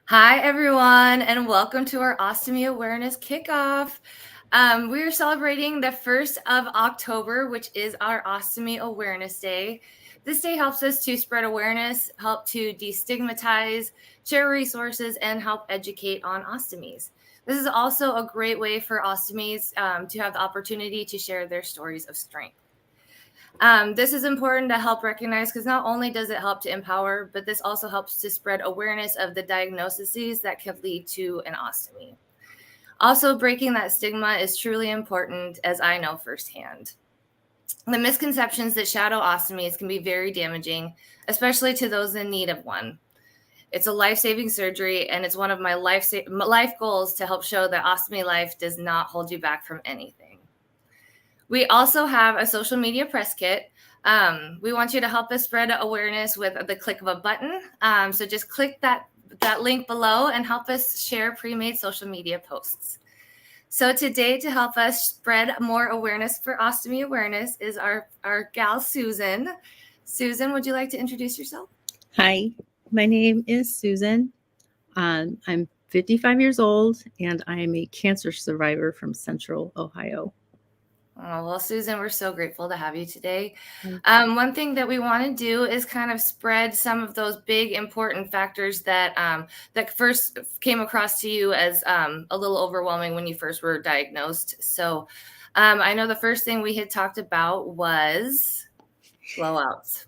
Hi, everyone, and welcome to our Ostomy Awareness Kickoff. We are celebrating the 1st of October, which is our Ostomy Awareness Day. This day helps us to spread awareness, help to destigmatize, share resources, and help educate on ostomies. This is also a great way for ostomies to have the opportunity to share their stories of strength. This is important to help recognize because not only does it help to empower, but this also helps to spread awareness of the diagnoses that could lead to an ostomy. Also, breaking that stigma is truly important, as I know firsthand. The misconceptions that shadow ostomies can be very damaging, especially to those in need of one. It's a life-saving surgery, and it's one of my life goals to help show that ostomy life does not hold you back from anything. We also have a social media press kit. We want you to help us spread awareness with the click of a button. So just click that link below and help us share pre-made social media posts. So today, to help us spread more awareness for Ostomy Awareness is our gal, Susan. Susan, would you like to introduce yourself? Hi, my name is Susan. I'm 55 years old, and I am a cancer survivor from Central Ohio. Oh, well, Susan, we're so grateful to have you today. One thing that we want to do is kind of spread some of those big important factors that that first came across to you as a little overwhelming when you first were diagnosed. So I know the first thing we had talked about was blowouts.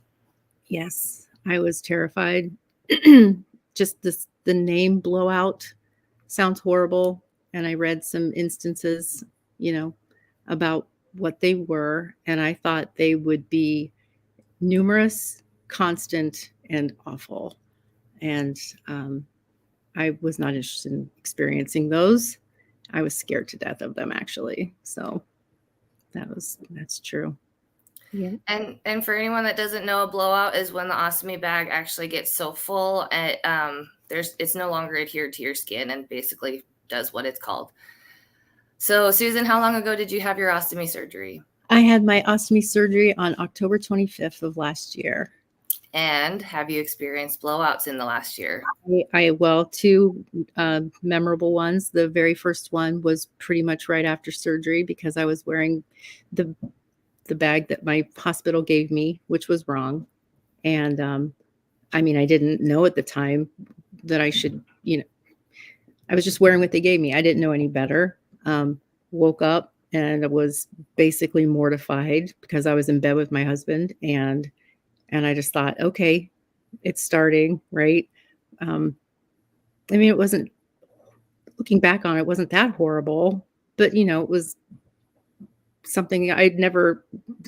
Yes, I was terrified. Just the name blowout sounds horrible, and I read some instances, about what they were, and I thought they would be numerous, constant, and awful. And I was not interested in experiencing those. I was scared to death of them, actually. So that's true. Yeah. And for anyone that doesn't know, a blowout is when the ostomy bag actually gets so full and it's no longer adhered to your skin and basically does what it's called. So, Susan, how long ago did you have your ostomy surgery? I had my ostomy surgery on October 25th of last year. And have you experienced blowouts in the last year? Two memorable ones. The very first one was pretty much right after surgery because I was wearing the bag that my hospital gave me, which was wrong. And I didn't know at the time that I should, I was just wearing what they gave me. I didn't know any better. Woke up and I was basically mortified because I was in bed with my husband, and I just thought, okay, it's starting, right? It wasn't, looking back on it, wasn't that horrible, but it was something I'd never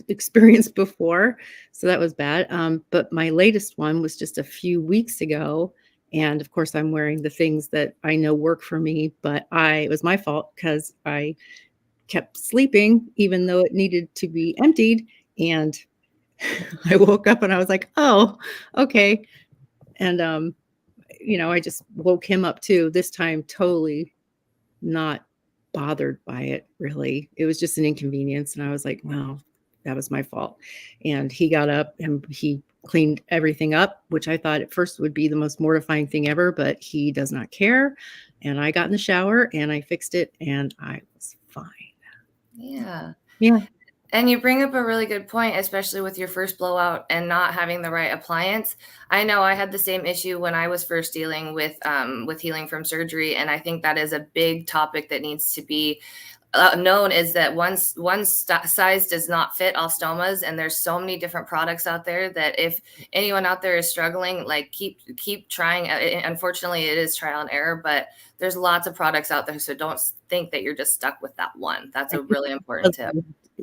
experienced before. So that was bad. But my latest one was just a few weeks ago. And of course, I'm wearing the things that I know work for me, but it was my fault because I kept sleeping, even though it needed to be emptied. And I woke up and I was like, oh, okay. And, I just woke him up too, this time totally not bothered by it, really. It was just an inconvenience. And I was like, wow, that was my fault. And he got up and he cleaned everything up, which I thought at first would be the most mortifying thing ever, but he does not care. And I got in the shower and I fixed it and I was fine. Yeah. Yeah. And you bring up a really good point, especially with your first blowout and not having the right appliance. I know I had the same issue when I was first dealing with healing from surgery, and I think that is a big topic that needs to be known, is that one size does not fit ostomas, and there's so many different products out there that if anyone out there is struggling, like keep trying. Unfortunately, it is trial and error, but there's lots of products out there, so don't think that you're just stuck with that one. That's a really important tip.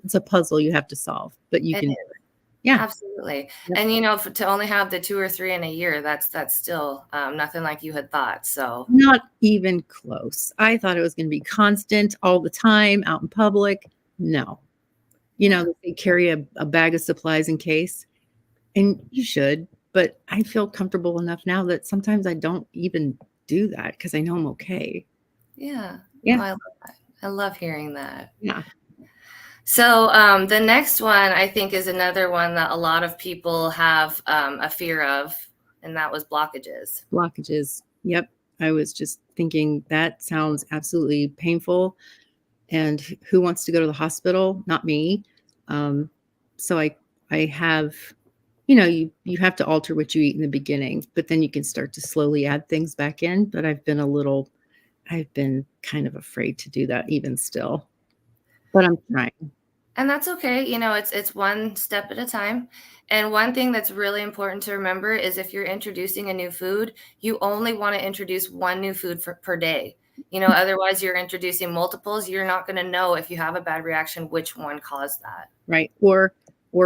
It's a puzzle you have to solve, but you can do it. Yeah, absolutely. Yep. And to only have the 2 or 3 in a year, that's still nothing like you had thought. So not even close. I thought it was going to be constant all the time out in public. No, they carry a bag of supplies in case, and you should. But I feel comfortable enough now that sometimes I don't even do that because I know I'm okay. Yeah. Yeah. Oh, I love that. I love hearing that. Yeah. So the next one, I think, is another one that a lot of people have a fear of, and that was blockages. Blockages. Yep. I was just thinking that sounds absolutely painful. And who wants to go to the hospital? Not me. So I have, you have to alter what you eat in the beginning, but then you can start to slowly add things back in. But I've been kind of afraid to do that even still, but I'm trying. And that's okay. It's one step at a time. And one thing that's really important to remember is if you're introducing a new food, you only want to introduce one new food per day. Otherwise you're introducing multiples. You're not going to know if you have a bad reaction, which one caused that. Right. Or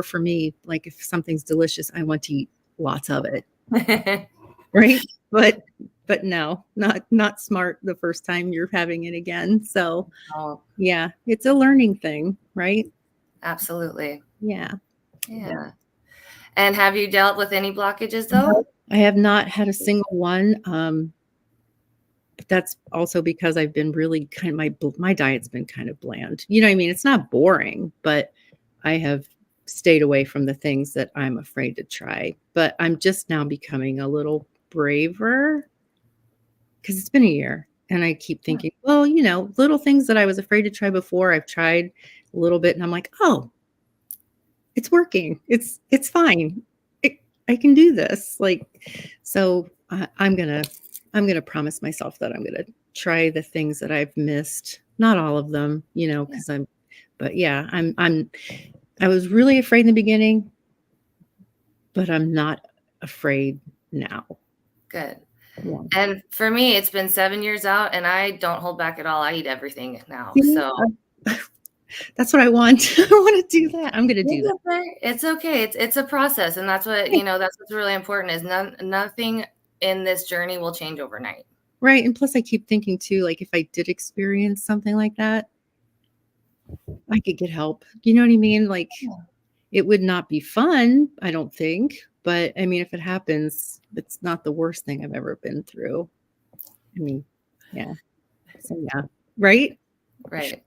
for me, like if something's delicious, I want to eat lots of it. Right. But no, not smart the first time you're having it again. So yeah, it's a learning thing, right? Absolutely. Yeah. And have you dealt with any blockages though? No, I have not had a single one. But that's also because I've been really my diet's been kind of bland. You know what I mean? It's not boring, but I have stayed away from the things that I'm afraid to try. But I'm just now becoming a little braver because it's been a year. And I keep thinking, well, little things that I was afraid to try before, I've tried a little bit and I'm like, oh, it's working. It's fine. I can do this. So I'm going to promise myself that I'm going to try the things that I've missed. Not all of them, because I was really afraid in the beginning, but I'm not afraid now. Good. Yeah. And for me, it's been 7 years out and I don't hold back at all. I eat everything now. So that's what I want. I want to do that. I'm going to do that. Okay. It's okay. It's a process. And that's what, that's what's really important is nothing in this journey will change overnight. Right. And plus I keep thinking too, like if I did experience something like that, I could get help. You know what I mean? Like it would not be fun, I don't think. But I mean, if it happens, it's not the worst thing I've ever been through. I mean, yeah. So yeah. Right? Right.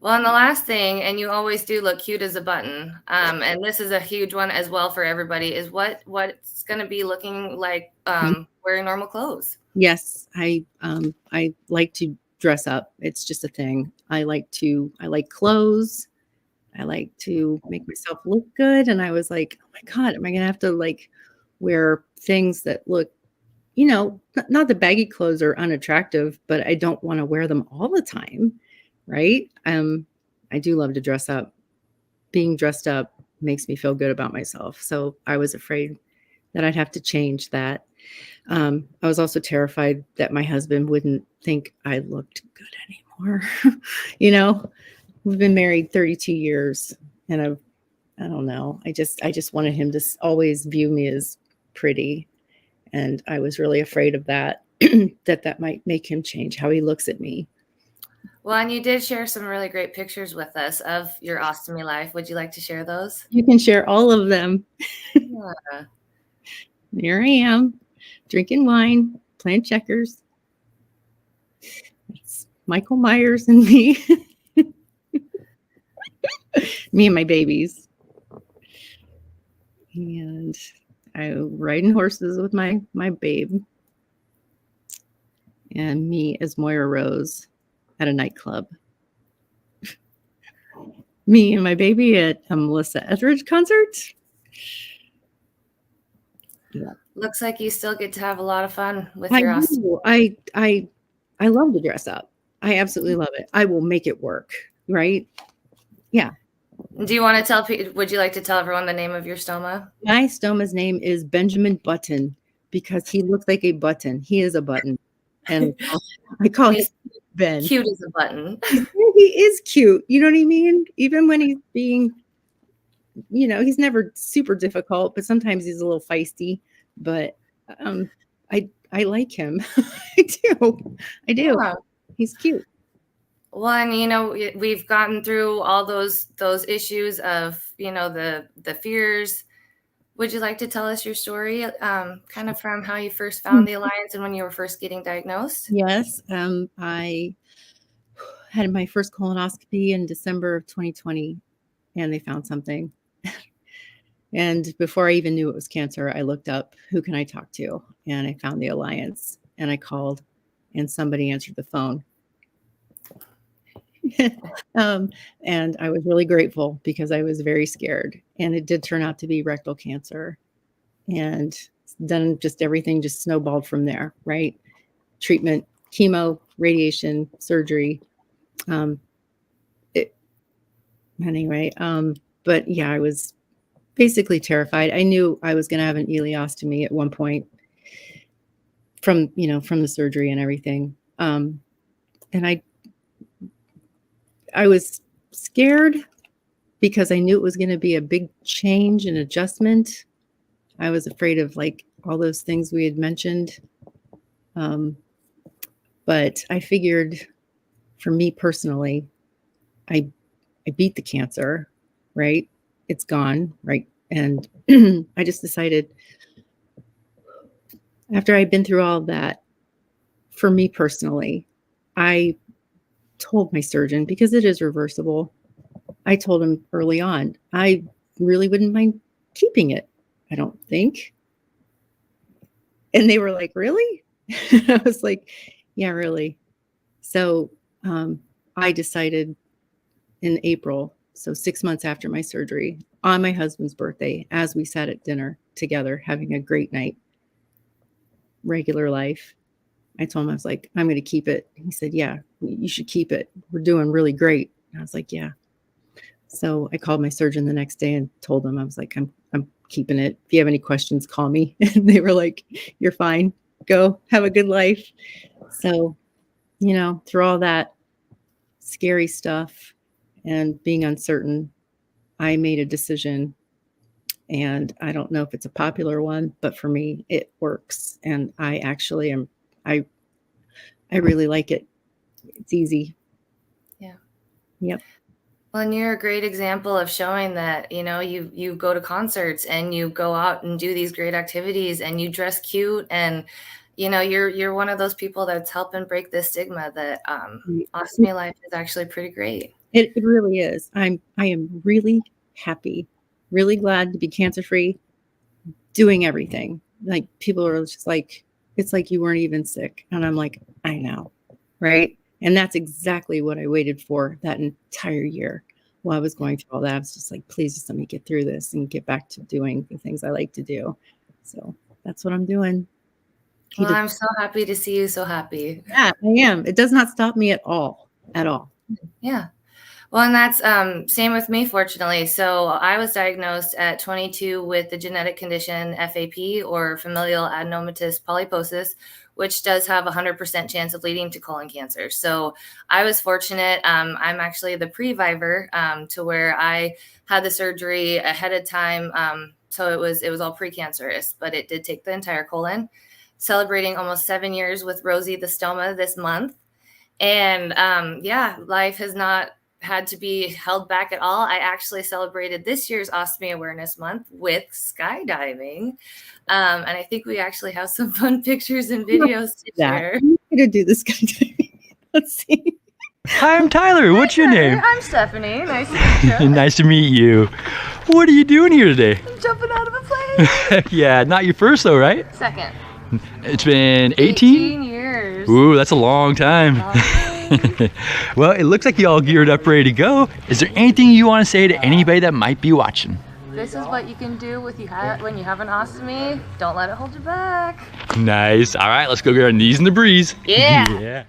Well, and the last thing, and you always do look cute as a button, and this is a huge one as well for everybody, is what's going to be looking like wearing normal clothes. Yes, I like to dress up. It's just a thing. I like clothes. I like to make myself look good. And I was like, oh my God, am I going to have to wear things that look, not the baggy clothes are unattractive, but I don't want to wear them all the time. Right. I do love to dress up. Being dressed up makes me feel good about myself. So I was afraid that I'd have to change that. I was also terrified that my husband wouldn't think I looked good anymore. We've been married 32 years and I don't know. I just wanted him to always view me as pretty. And I was really afraid of that, that might make him change how he looks at me. Well, and you did share some really great pictures with us of your ostomy life. Would you like to share those? You can share all of them. Yeah. Here I am, drinking wine, playing checkers. It's Michael Myers and me. Me and my babies. And I'm riding horses with my babe. And me as Moira Rose at a nightclub. Me and my baby at a Melissa Etheridge concert. Yeah. Looks like you still get to have a lot of fun with your ostomy. I love to dress up. I absolutely love it. I will make it work. Right? Yeah. Do you want to would you like to tell everyone the name of your stoma? My stoma's name is Benjamin Button because he looks like a button. He is a button. And I call him Ben. Cute as a button. He is cute. You know what I mean? Even when he's being, he's never super difficult, but sometimes he's a little feisty. But I like him. I do. Yeah. He's cute. Well, and we've gotten through all those issues of the fears. Would you like to tell us your story, kind of from how you first found the Alliance and when you were first getting diagnosed? Yes, I had my first colonoscopy in December of 2020, and they found something. And before I even knew it was cancer, I looked up, who can I talk to? And I found the Alliance, and I called, and somebody answered the phone. And I was really grateful because I was very scared. And it did turn out to be rectal cancer. And then just everything just snowballed from there, right? Treatment, chemo, radiation, surgery. But yeah, I was basically terrified. I knew I was going to have an ileostomy at one point from the surgery and everything. And I was scared because I knew it was going to be a big change and adjustment. I was afraid of like all those things we had mentioned. But I figured for me personally, I beat the cancer, right? It's gone, right? And I just decided after I'd been through all of that, for me personally, I told my surgeon, because it is reversible, I told him early on, I really wouldn't mind keeping it, I don't think. And they were like, really? I was like, yeah, really. So I decided in April, so 6 months after my surgery, on my husband's birthday, as we sat at dinner together, having a great night, regular life, I told him, I was like, I'm going to keep it. He said, yeah, you should keep it. We're doing really great. And I was like, yeah. So I called my surgeon the next day and told him, I was like, I'm keeping it. If you have any questions, call me. And they were like, you're fine. Go have a good life. So, through all that scary stuff and being uncertain, I made a decision. And I don't know if it's a popular one, but for me, it works. And I actually am, I really like it. It's easy. Yeah. Yep. Well, and you're a great example of showing that, you go to concerts and you go out and do these great activities and you dress cute, and, you're one of those people that's helping break this stigma that ostomy life is actually pretty great. It really is. I am really happy, really glad to be cancer-free, doing everything. Like, people are just like, it's like you weren't even sick. And I'm like, I know, right? And that's exactly what I waited for that entire year while I was going through all that. I was just like, please just let me get through this and get back to doing the things I like to do. So that's what I'm doing. Well, I'm so happy to see you so happy. Yeah, I am. It does not stop me at all. Yeah. Well, and that's same with me, fortunately. So I was diagnosed at 22 with the genetic condition FAP, or familial adenomatous polyposis, which does have a 100% chance of leading to colon cancer. So I was fortunate. I'm actually the previver to where I had the surgery ahead of time. So it was all precancerous, but it did take the entire colon. Celebrating almost 7 years with Rosie the stoma this month. And life has not had to be held back at all. I actually celebrated this year's Ostomy Awareness Month with skydiving. And I think we actually have some fun pictures and videos to share. I'm going to do the skydiving. Let's see. Hi, I'm Tyler. What's your name? I'm Stephanie. Nice to meet you. Nice to meet you. What are you doing here today? I'm jumping out of a plane. Yeah, not your first though, right? Second. It's been 18? 18 years. Ooh, that's a long time. Well, it looks like you all geared up, ready to go. Is there anything you want to say to anybody that might be watching? This is what you can do when you have an ostomy. Don't let it hold you back. Nice. All right, let's go get our knees in the breeze. Yeah. Yeah.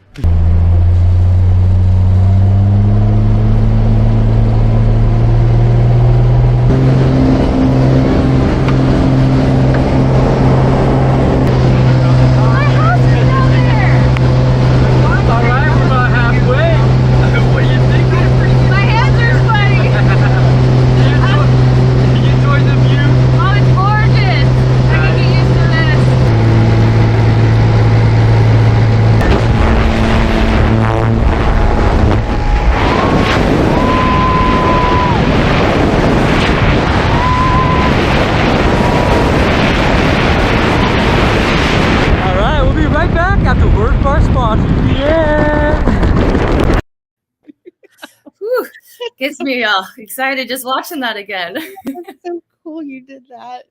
Gets me all excited just watching that again. That's so cool you did that.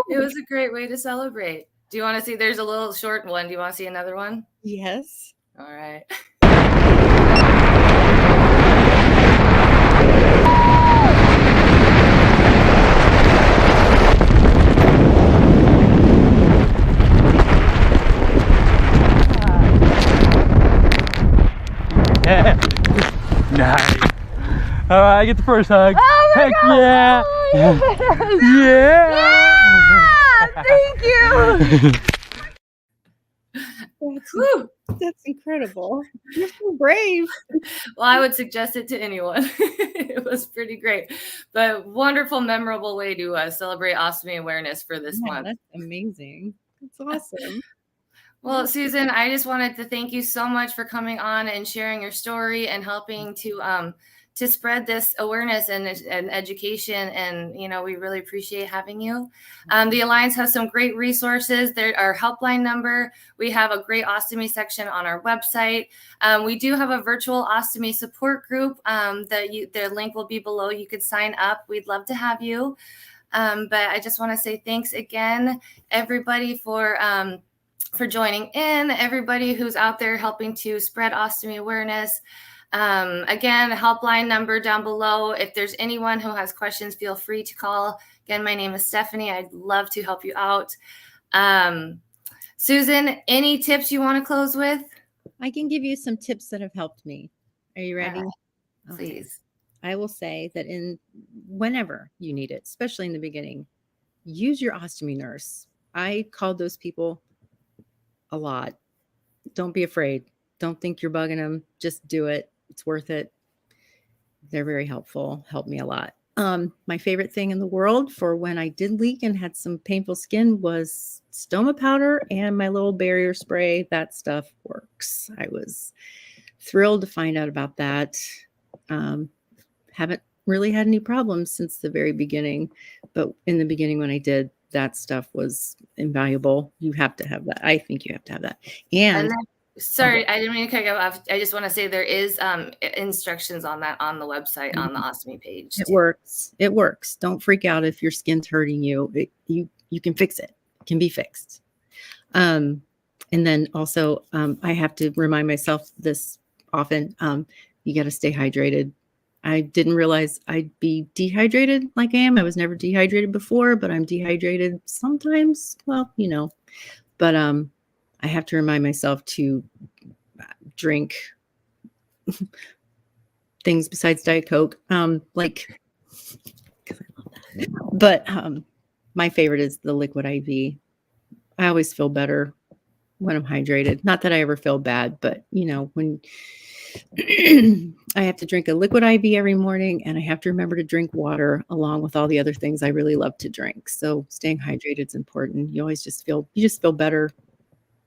It was a great way to celebrate. Do you want to see? There's a little short one. Do you want to see another one? Yes. All right. Yeah. Nice. All right, I get the first hug. Oh my Heck God. yeah. Oh, Yeah. yeah. Thank you. Whew. That's incredible. You're so brave. Well, I would suggest it to anyone. It was pretty great, but wonderful, memorable way to celebrate ostomy awareness for this month. That's amazing. That's awesome. Well, Susan, I just wanted to thank you so much for coming on and sharing your story and helping to spread this awareness and education. And, we really appreciate having you. The Alliance has some great resources. There, our helpline number. We have a great ostomy section on our website. We do have a virtual ostomy support group. Their link will be below. You could sign up. We'd love to have you. But I just want to say thanks again, everybody, for joining in, everybody who's out there helping to spread ostomy awareness. Again, helpline number down below. If there's anyone who has questions, feel free to call. Again, my name is Stephanie. I'd love to help you out. Susan, any tips you want to close with? I can give you some tips that have helped me. Are you ready? Right. Please. I will say that whenever you need it, especially in the beginning, use your ostomy nurse. I called those people a lot. Don't be afraid. Don't think you're bugging them. Just do it. It's worth it. They're very helpful. Helped me a lot. My favorite thing in the world for when I did leak and had some painful skin was stoma powder and my little barrier spray. That stuff works. I was thrilled to find out about that. Haven't really had any problems since the very beginning, but in the beginning when I did, that stuff was invaluable. You have to have that. I think you have to have that. And sorry, I didn't mean to cut you off. I just want to say there is instructions on that on the website, on the ostomy page. It works. It works. Don't freak out if your skin's hurting you. You can fix it. It can be fixed. And then also, I have to remind myself this often. You got to stay hydrated. I didn't realize I'd be dehydrated like I am. I was never dehydrated before, but I'm dehydrated sometimes. Well, but I have to remind myself to drink things besides Diet Coke. But my favorite is the liquid IV. I always feel better when I'm hydrated. Not that I ever feel bad, but when I have to drink a liquid IV every morning, and I have to remember to drink water along with all the other things I really love to drink. So staying hydrated is important. You just feel better.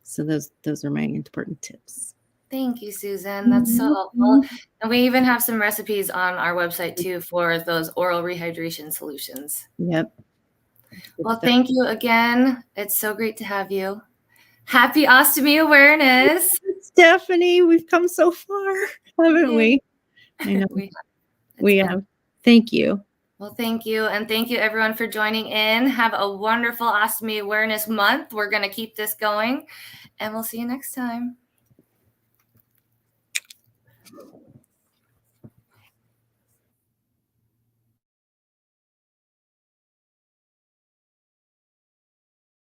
So those are my important tips. Thank you, Susan. That's so helpful. And we even have some recipes on our website too for those oral rehydration solutions. Yep. Well, thank you again. It's so great to have you. Happy Ostomy Awareness. Stephanie, we've come so far, haven't we? I know. we have. Thank you. Well, thank you. And thank you, everyone, for joining in. Have a wonderful Ostomy Awareness Month. We're going to keep this going, and we'll see you next time.